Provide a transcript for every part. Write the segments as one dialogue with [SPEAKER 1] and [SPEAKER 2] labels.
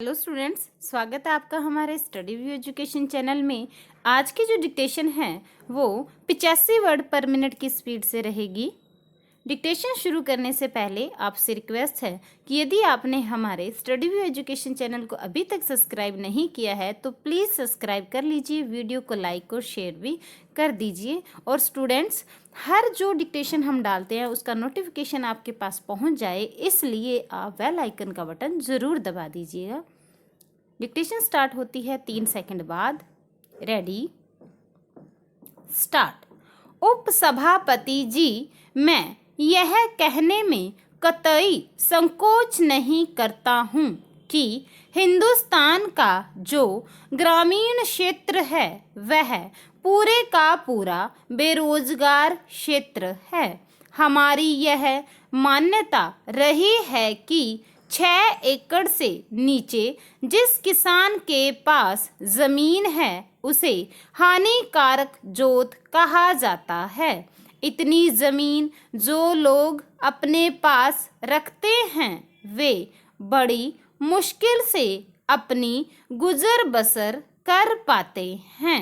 [SPEAKER 1] Hello students, स्वागत है आपका हमारे स्टडी व्यू एजुकेशन चैनल में। आज की जो डिक्टेशन है वो 85 वर्ड पर मिनट की स्पीड से रहेगी। डिक्टेशन शुरू करने से पहले आपसे रिक्वेस्ट है कि यदि आपने हमारे स्टडी व्यू एजुकेशन चैनल को अभी तक सब्सक्राइब नहीं किया है तो प्लीज़ सब्सक्राइब कर लीजिए, वीडियो को लाइक और शेयर भी कर दीजिए। और स्टूडेंट्स, हर जो डिक्टेशन हम डालते हैं उसका नोटिफिकेशन आपके पास पहुंच जाए, इसलिए आप बेल आइकन का बटन ज़रूर दबा दीजिएगा। डिक्टेशन स्टार्ट होती है 3 सेकंड बाद। Ready, start. उपसभापति जी, मैं यह कहने में कतई संकोच नहीं करता हूँ कि हिंदुस्तान का जो ग्रामीण क्षेत्र है वह पूरे का पूरा बेरोजगार क्षेत्र है। हमारी यह मान्यता रही है कि 6 एकड़ से नीचे जिस किसान के पास जमीन है उसे हानिकारक जोत कहा जाता है। इतनी जमीन जो लोग अपने पास रखते हैं वे बड़ी मुश्किल से अपनी गुजर बसर कर पाते हैं।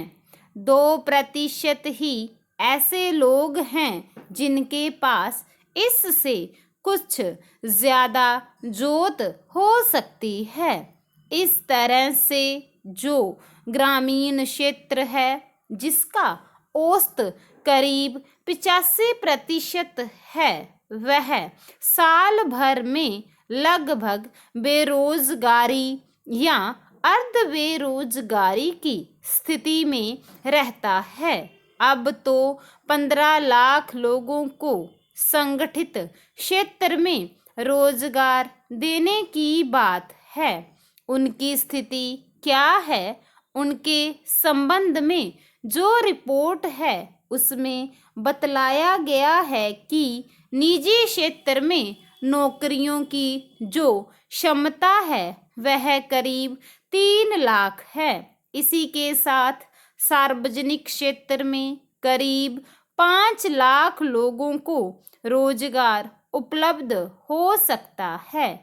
[SPEAKER 1] 2% ही ऐसे लोग हैं जिनके पास इससे कुछ ज़्यादा जोत हो सकती है। इस तरह से जो ग्रामीण क्षेत्र है जिसका औसत करीब 85% है वह साल भर में लगभग बेरोजगारी या अर्ध बेरोजगारी की स्थिति में रहता है। अब तो 15 लाख लोगों को संगठित क्षेत्र में रोजगार देने की बात है। उनकी स्थिति क्या है, उनके संबंध में जो रिपोर्ट है उसमें बतलाया गया है कि निजी क्षेत्र में नौकरियों की जो क्षमता है वह करीब 3 लाख है। इसी के साथ सार्वजनिक क्षेत्र में करीब 5 लाख लोगों को रोजगार उपलब्ध हो सकता है।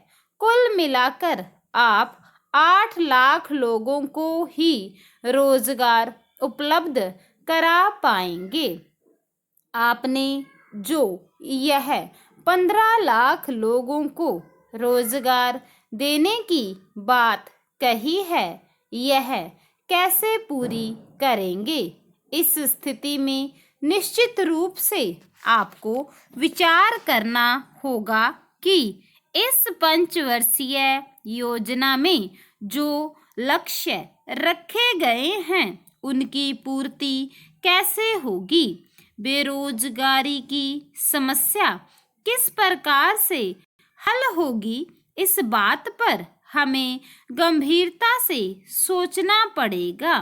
[SPEAKER 1] कुल मिलाकर आप 8 लाख लोगों को ही रोजगार उपलब्ध करा पाएंगे। आपने जो यह 15 लाख लोगों को रोजगार देने की बात कही है, यह कैसे पूरी करेंगे? इस स्थिति में निश्चित रूप से आपको विचार करना होगा कि इस पंचवर्षीय योजना में जो लक्ष्य रखे गए हैं उनकी पूर्ति कैसे होगी। बेरोजगारी की समस्या किस प्रकार से हल होगी, इस बात पर हमें गंभीरता से सोचना पड़ेगा।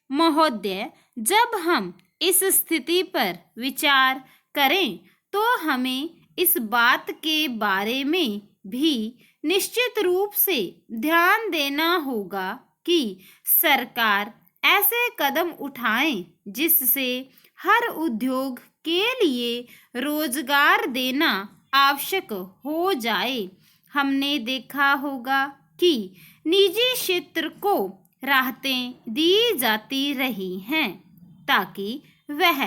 [SPEAKER 1] महोदय, जब हम इस स्थिति पर विचार करें तो हमें इस बात के बारे में भी निश्चित रूप से ध्यान देना होगा कि सरकार ऐसे कदम उठाए जिससे हर उद्योग के लिए रोजगार देना आवश्यक हो जाए। हमने देखा होगा कि निजी क्षेत्र को राहतें दी जाती रही हैं ताकि वह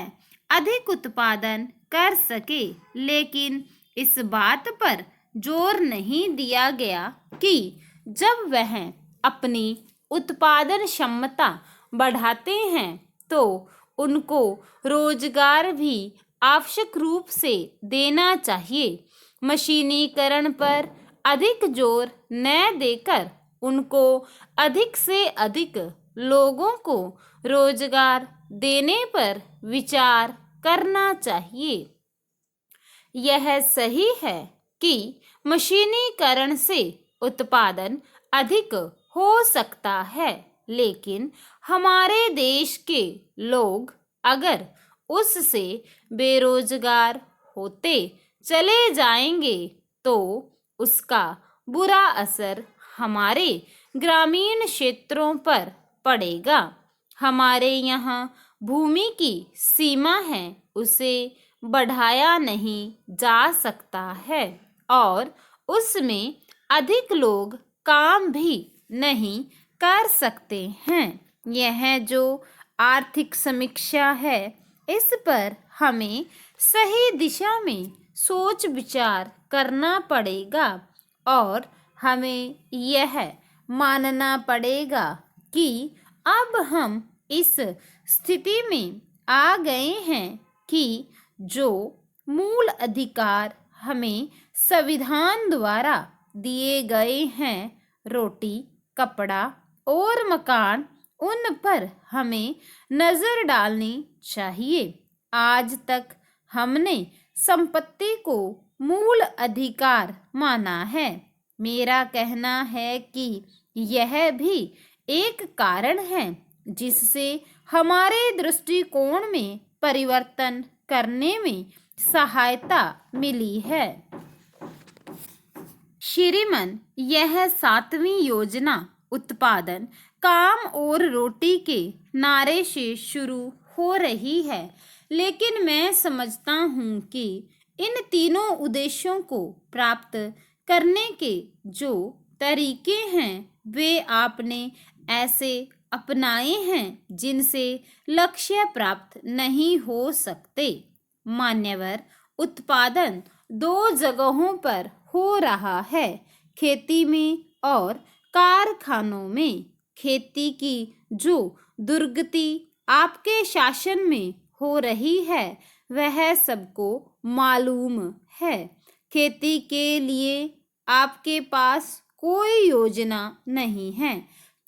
[SPEAKER 1] अधिक उत्पादन कर सके, लेकिन इस बात पर जोर नहीं दिया गया कि जब वह अपनी उत्पादन क्षमता बढ़ाते हैं तो उनको रोजगार भी आवश्यक रूप से देना चाहिए। मशीनीकरण पर अधिक जोर न देकर उनको अधिक से अधिक लोगों को रोजगार देने पर विचार करना चाहिए। यह सही है कि मशीनीकरण से उत्पादन अधिक हो सकता है, लेकिन हमारे देश के लोग अगर उससे बेरोजगार होते चले जाएंगे तो उसका बुरा असर हमारे ग्रामीण क्षेत्रों पर पड़ेगा। हमारे यहाँ भूमि की सीमा है, उसे बढ़ाया नहीं जा सकता है और उसमें अधिक लोग काम भी नहीं कर सकते हैं। यह जो आर्थिक समीक्षा है, इस पर हमें सही दिशा में सोच विचार करना पड़ेगा और हमें यह मानना पड़ेगा कि अब हम इस स्थिति में आ गए हैं कि जो मूल अधिकार हमें संविधान द्वारा दिए गए हैं, रोटी, कपड़ा और मकान, उन पर हमें नज़र डालनी चाहिए। आज तक हमने संपत्ति को मूल अधिकार माना है। मेरा कहना है कि यह भी एक कारण है जिससे हमारे दृष्टिकोण में परिवर्तन करने में सहायता मिली है। श्रीमान, यह 7वीं योजना उत्पादन, काम और रोटी के नारे से शुरू हो रही है, लेकिन मैं समझता हूँ कि इन तीनों उद्देश्यों को प्राप्त करने के जो तरीके हैं वे आपने ऐसे अपनाए हैं जिनसे लक्ष्य प्राप्त नहीं हो सकते। मान्यवर, उत्पादन 2 जगहों पर हो रहा है, खेती में और कारखानों में। खेती की जो दुर्गति आपके शासन में हो रही है वह सबको मालूम है। खेती के लिए आपके पास कोई योजना नहीं है।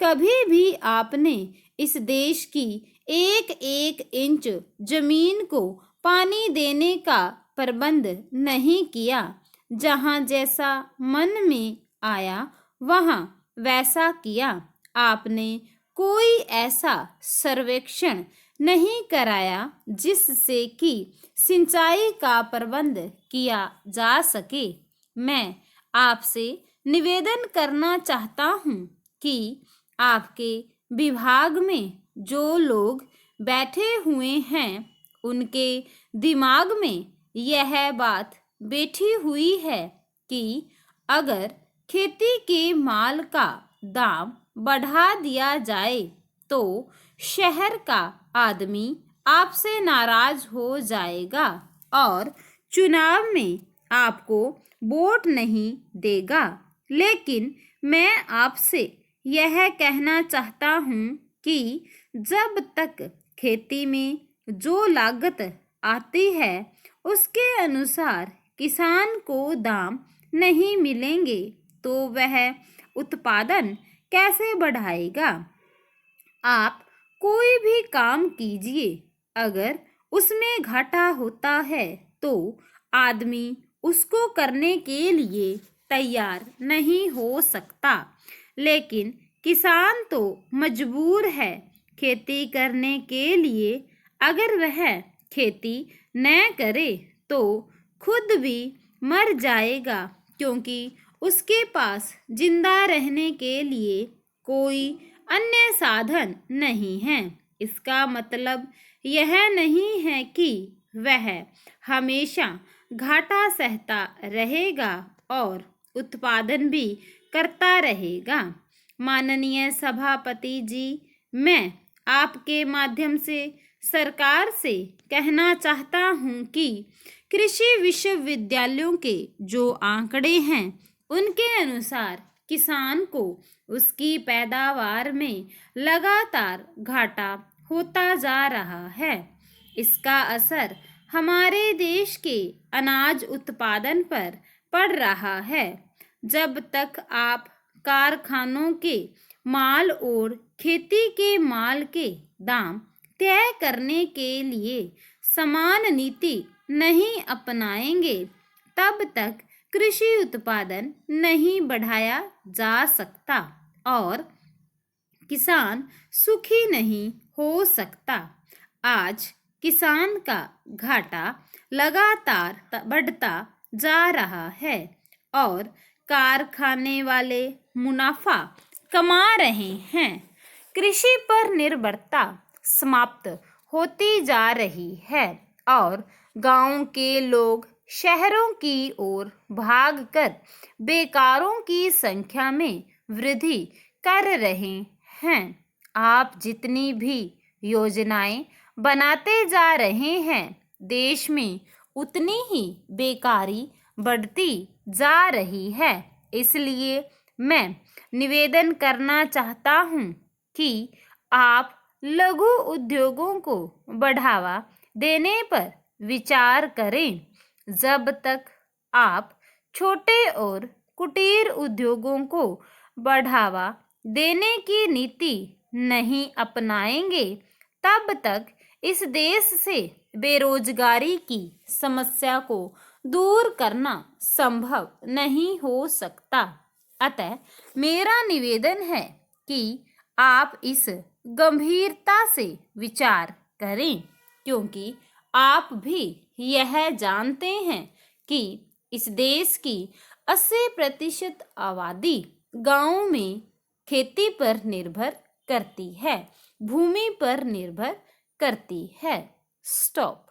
[SPEAKER 1] कभी भी आपने इस देश की एक एक इंच जमीन को पानी देने का प्रबंध नहीं किया। जहाँ जैसा मन में आया वहाँ वैसा किया। आपने कोई ऐसा सर्वेक्षण नहीं कराया जिससे कि सिंचाई का प्रबंध किया जा सके। मैं आपसे निवेदन करना चाहता हूँ कि आपके विभाग में जो लोग बैठे हुए हैं उनके दिमाग में यह बात बैठी हुई है कि अगर खेती के माल का दाम बढ़ा दिया जाए तो शहर का आदमी आपसे नाराज हो जाएगा और चुनाव में आपको वोट नहीं देगा। लेकिन मैं आपसे यह कहना चाहता हूँ कि जब तक खेती में जो लागत आती है उसके अनुसार किसान को दाम नहीं मिलेंगे तो वह उत्पादन कैसे बढ़ाएगा। आप कोई भी काम कीजिए, अगर उसमें घाटा होता है तो आदमी उसको करने के लिए तैयार नहीं हो सकता। लेकिन किसान तो मजबूर है खेती करने के लिए। अगर वह खेती न करे तो खुद भी मर जाएगा, क्योंकि उसके पास जिंदा रहने के लिए कोई अन्य साधन नहीं है। इसका मतलब यह नहीं है कि वह हमेशा घाटा सहता रहेगा और उत्पादन भी करता रहेगा। माननीय सभापति जी, मैं आपके माध्यम से सरकार से कहना चाहता हूँ कि कृषि विश्वविद्यालयों के जो आंकड़े हैं उनके अनुसार किसान को उसकी पैदावार में लगातार घाटा होता जा रहा है। इसका असर हमारे देश के अनाज उत्पादन पर पड़ रहा है। जब तक आप कारखानों के माल और खेती के माल के दाम तय करने के लिए समान नीति नहीं अपनाएंगे, तब तक कृषि उत्पादन नहीं बढ़ाया जा सकता और किसान सुखी नहीं हो सकता। आज किसान का घाटा लगातार बढ़ता जा रहा है और कारखाने वाले मुनाफा कमा रहे हैं। कृषि पर निर्भरता समाप्त होती जा रही है और गांव के लोग शहरों की ओर भागकर बेकारों की संख्या में वृद्धि कर रहे हैं। आप जितनी भी योजनाएं बनाते जा रहे हैं, देश में उतनी ही बेकारी बढ़ती जा रही है। इसलिए मैं निवेदन करना चाहता हूं कि आप लघु उद्योगों को बढ़ावा देने पर विचार करें। जब तक आप छोटे और कुटीर उद्योगों को बढ़ावा देने की नीति नहीं अपनाएंगे, तब तक इस देश से बेरोजगारी की समस्या को दूर करना संभव नहीं हो सकता। अतः मेरा निवेदन है कि आप इस गंभीरता से विचार करें, क्योंकि आप भी यह जानते हैं कि इस देश की 80% आबादी गांवों में खेती पर निर्भर करती है, भूमि पर निर्भर करती है। स्टॉप।